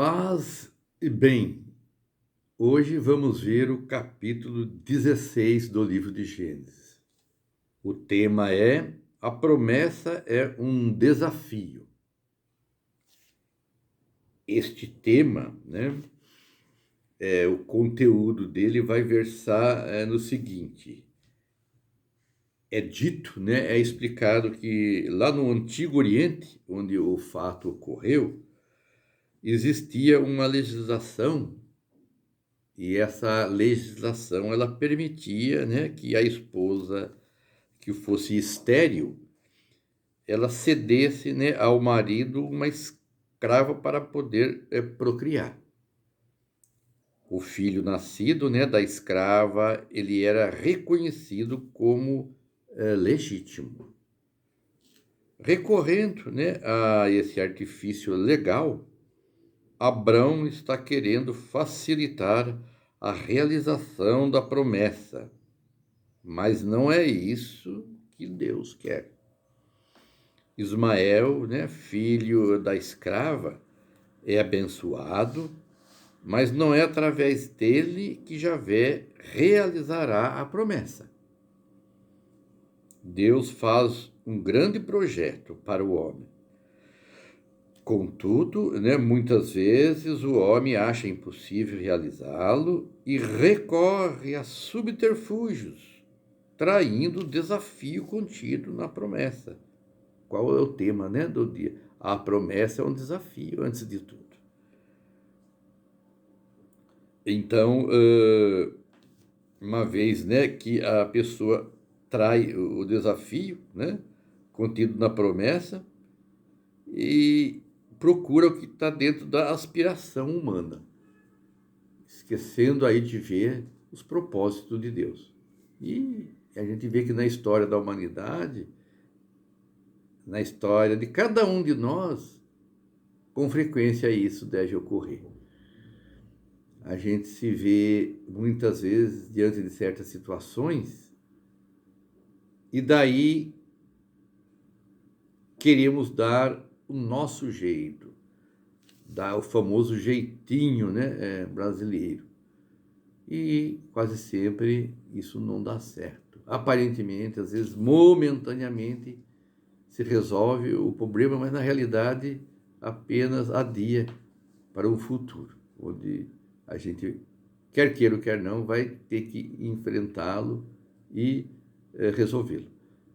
Paz e bem. Hoje vamos ver o capítulo 16 do livro de Gênesis. O tema é: a promessa é um desafio. Este tema, o conteúdo dele vai versar no seguinte: é dito, é explicado que lá no Antigo Oriente, onde o fato ocorreu, existia uma legislação. E essa legislação ela permitia, que a esposa que fosse estéril, ela cedesse, ao marido uma escrava para poder procriar. O filho nascido, da escrava, ele era reconhecido como legítimo. Recorrendo, a esse artifício legal, Abrão está querendo facilitar a realização da promessa, mas não é isso que Deus quer. Ismael, filho da escrava, é abençoado, mas não é através dele que Javé realizará a promessa. Deus faz um grande projeto para o homem. Contudo, muitas vezes o homem acha impossível realizá-lo e recorre a subterfúgios, traindo o desafio contido na promessa. Qual é o tema, do dia? A promessa é um desafio, antes de tudo. Então, uma vez, que a pessoa trai o desafio, contido na promessa, e procura o que está dentro da aspiração humana, esquecendo aí de ver os propósitos de Deus. E a gente vê que na história da humanidade, na história de cada um de nós, com frequência isso deve ocorrer. A gente se vê muitas vezes diante de certas situações e daí queremos dar o nosso jeito, dar o famoso jeitinho, brasileiro. E quase sempre isso não dá certo. Aparentemente, às vezes, momentaneamente, se resolve o problema, mas na realidade apenas adia para um futuro, onde a gente, quer queira ou quer não, vai ter que enfrentá-lo e resolvê-lo.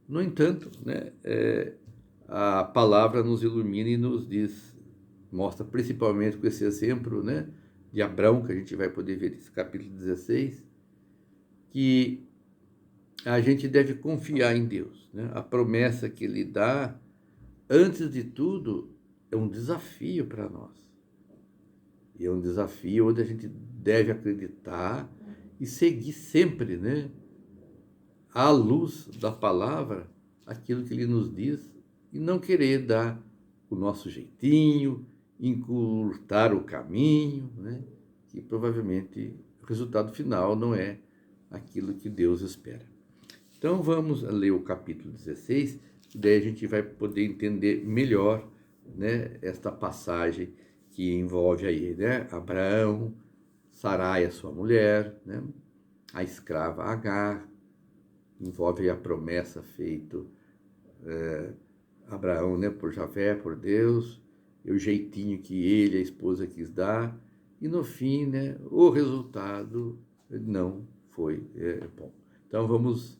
No entanto, a palavra nos ilumina e nos diz, mostra principalmente com esse exemplo, de Abrão, que a gente vai poder ver nesse capítulo 16, que a gente deve confiar em Deus. A promessa que Ele dá, antes de tudo, é um desafio para nós. E é um desafio onde a gente deve acreditar e seguir sempre, à luz da palavra, aquilo que Ele nos diz, e não querer dar o nosso jeitinho, encurtar o caminho, que provavelmente o resultado final não é aquilo que Deus espera. Então vamos ler o capítulo 16, e daí a gente vai poder entender melhor, esta passagem que envolve aí, Abraão, Sarai, a sua mulher, a escrava Agar, envolve aí a promessa feita Abraão, por Javé, por Deus, e o jeitinho que ele, a esposa, quis dar, e no fim, o resultado não foi bom. Então vamos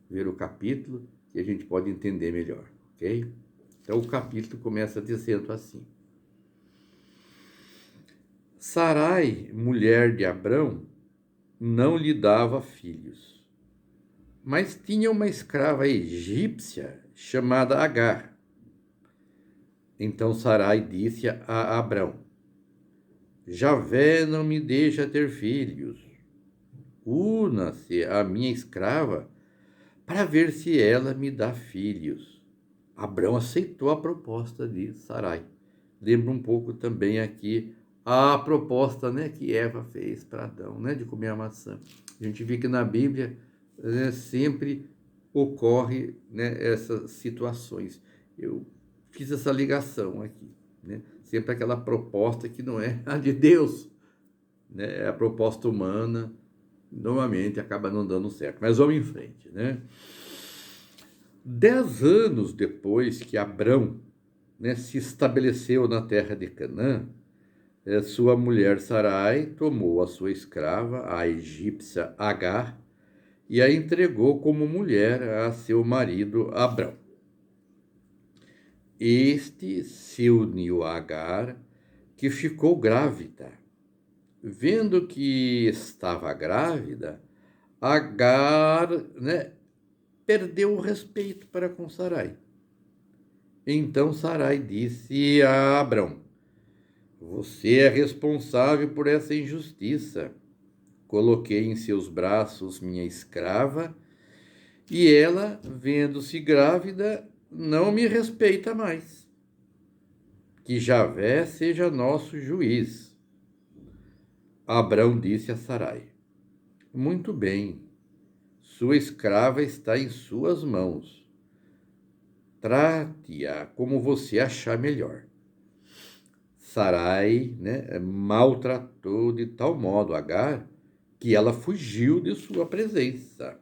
ver o capítulo que a gente pode entender melhor, ok? Então o capítulo começa dizendo assim: Sarai, mulher de Abrão, não lhe dava filhos, mas tinha uma escrava egípcia chamada Agar. Então Sarai disse a Abrão: Javé não me deixa ter filhos. Una-se a minha escrava para ver se ela me dá filhos. Abrão aceitou a proposta de Sarai. Lembra um pouco também aqui a proposta, que Eva fez para Adão, de comer a maçã. A gente vê que na Bíblia sempre ocorre essas situações. Eu fiz essa ligação aqui. né? Sempre aquela proposta que não é a de Deus, né? É a proposta humana, normalmente acaba não dando certo. Mas vamos em frente, né? 10 anos depois que Abrão, né, se estabeleceu na terra de Canaã, sua mulher Sarai tomou a sua escrava, a egípcia Agar, e a entregou como mulher a seu marido Abrão. Este se uniu a Agar, que ficou grávida. Vendo que estava grávida, Agar, né, perdeu o respeito para com Sarai. Então Sarai disse a Abrão: Você é responsável por essa injustiça. Coloquei em seus braços minha escrava, e ela, vendo-se grávida, não me respeita mais. Que Javé seja nosso juiz. Abrão disse a Sarai: Muito bem, sua escrava está em suas mãos. Trate-a como você achar melhor. Sarai, né, maltratou de tal modo Agar que ela fugiu de sua presença.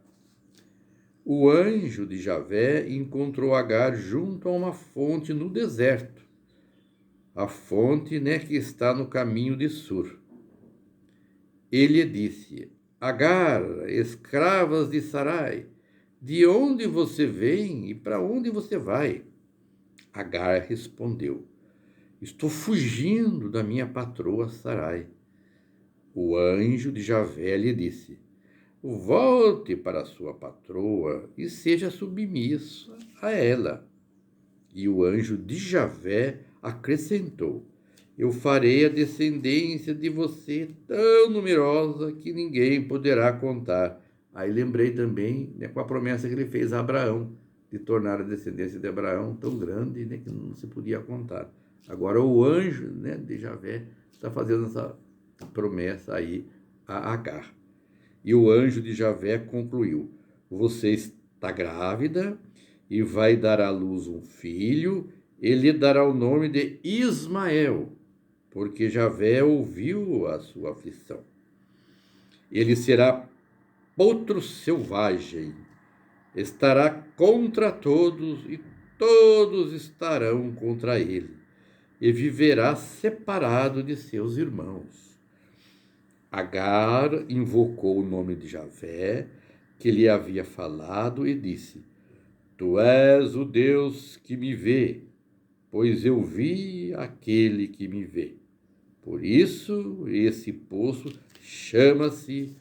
O anjo de Javé encontrou Agar junto a uma fonte no deserto, a fonte, né, que está no caminho de Sur. Ele disse: Agar, escravas de Sarai, de onde você vem e para onde você vai? Agar respondeu: Estou fugindo da minha patroa Sarai. O anjo de Javé lhe disse: Volte para sua patroa e seja submissa a ela. E o anjo de Javé acrescentou: Eu farei a descendência de você tão numerosa que ninguém poderá contar. Aí lembrei também, né, com a promessa que ele fez a Abraão, de tornar a descendência de Abraão tão grande, né, que não se podia contar. Agora o anjo, né, de Javé está fazendo essa promessa aí a Agar. E o anjo de Javé concluiu: Você está grávida e vai dar à luz um filho, ele dará o nome de Ismael, porque Javé ouviu a sua aflição. Ele será potro selvagem, estará contra todos e todos estarão contra ele, e viverá separado de seus irmãos. Agar invocou o nome de Javé, que lhe havia falado, e disse: Tu és o Deus que me vê, pois eu vi aquele que me vê. Por isso, esse poço chama-se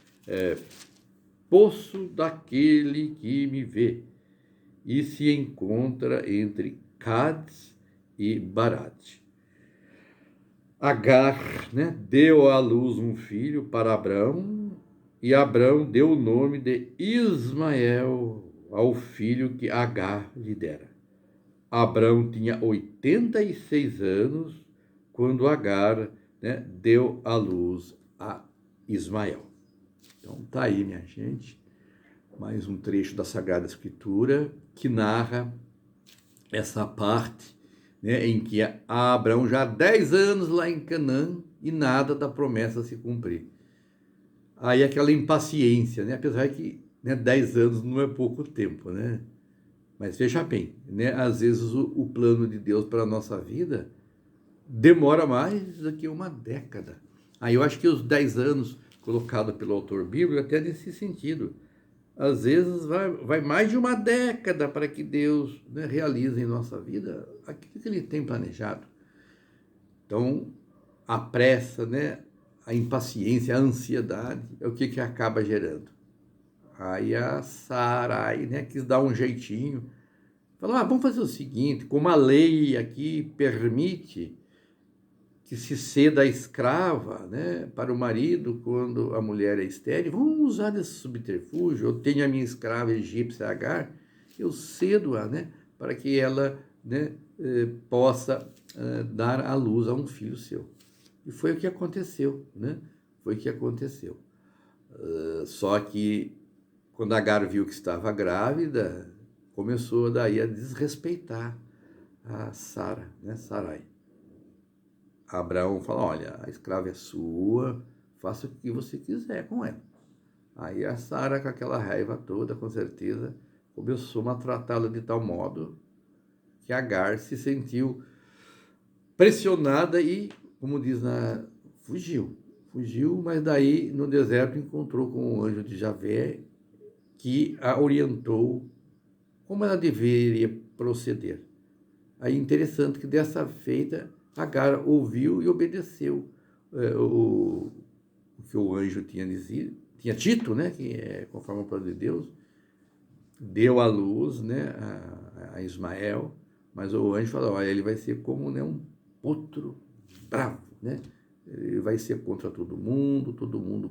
Poço daquele que me vê, e se encontra entre Cádiz e Barate. Agar, né, deu à luz um filho para Abrão, e Abrão deu o nome de Ismael ao filho que Agar lhe dera. Abrão tinha 86 anos quando Agar, né, deu à luz a Ismael. Então tá aí, minha gente, mais um trecho da Sagrada Escritura que narra essa parte, né, em que Abraão já há 10 anos lá em Canaã e nada da promessa se cumprir. Aí aquela impaciência, né, apesar que, né, 10 anos não é pouco tempo, né? Mas veja bem, né, às vezes o plano de Deus para a nossa vida demora mais do que uma década. Aí eu acho que os 10 anos colocado pelo autor bíblico até nesse sentido. Às vezes vai mais de uma década para que Deus, né, realize em nossa vida aquilo que Ele tem planejado. Então, a pressa, né, a impaciência, a ansiedade é o que acaba gerando. Aí a Sarai, né, quis dar um jeitinho. Falou: vamos fazer o seguinte, como a lei aqui permite que se ceda a escrava, né, para o marido quando a mulher é estéril, vamos usar esse subterfúgio. Eu tenho a minha escrava egípcia Agar, eu cedo-a, né, para que ela, né, possa dar à luz a um filho seu. E foi o que aconteceu, né? Foi o que aconteceu. Só que quando Agar viu que estava grávida, começou daí a desrespeitar a Sara, né, Sarai. Abraão fala, olha, a escrava é sua, faça o que você quiser com ela. Aí a Sara, com aquela raiva toda, com certeza, começou a tratá-la de tal modo que Agar se sentiu pressionada e, como diz fugiu. Fugiu, mas daí no deserto encontrou com o anjo de Javé que a orientou como ela deveria proceder. Aí interessante que dessa feita Agar ouviu e obedeceu o que o anjo tinha dito, né, que é conforme o plano de Deus, deu à luz, né, a Ismael, mas o anjo falou, olha, ele vai ser como, né, um potro bravo, né? Ele vai ser contra todo mundo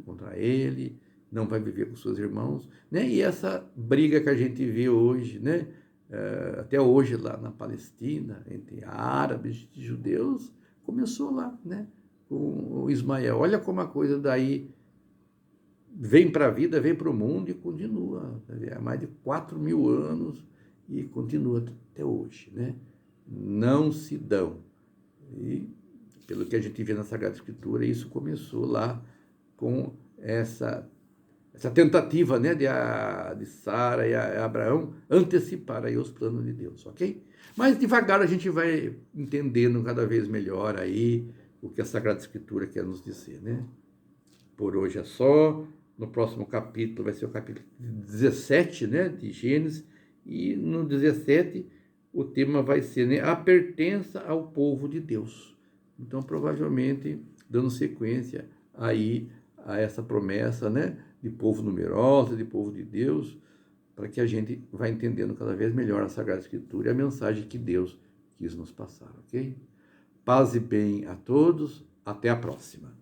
contra ele, não vai viver com seus irmãos, né? E essa briga que a gente vê hoje, né? Até hoje lá na Palestina, entre árabes e judeus, começou lá, né? Com o Ismael. Olha como a coisa daí vem para a vida, vem para o mundo e continua. Há mais de 4.000 anos e continua até hoje, né? Não se dão. E pelo que a gente vê na Sagrada Escritura, isso começou lá com essa tentativa, né, de Sara e Abraão antecipar aí os planos de Deus, ok? Mas devagar a gente vai entendendo cada vez melhor aí o que a Sagrada Escritura quer nos dizer, né? Por hoje é só. No próximo capítulo vai ser o capítulo 17, né, de Gênesis, e no 17 o tema vai ser, né, a pertença ao povo de Deus. Então, provavelmente, dando sequência aí a essa promessa, né, de povo numeroso, de povo de Deus, para que a gente vá entendendo cada vez melhor a Sagrada Escritura e a mensagem que Deus quis nos passar, ok? Paz e bem a todos, até a próxima.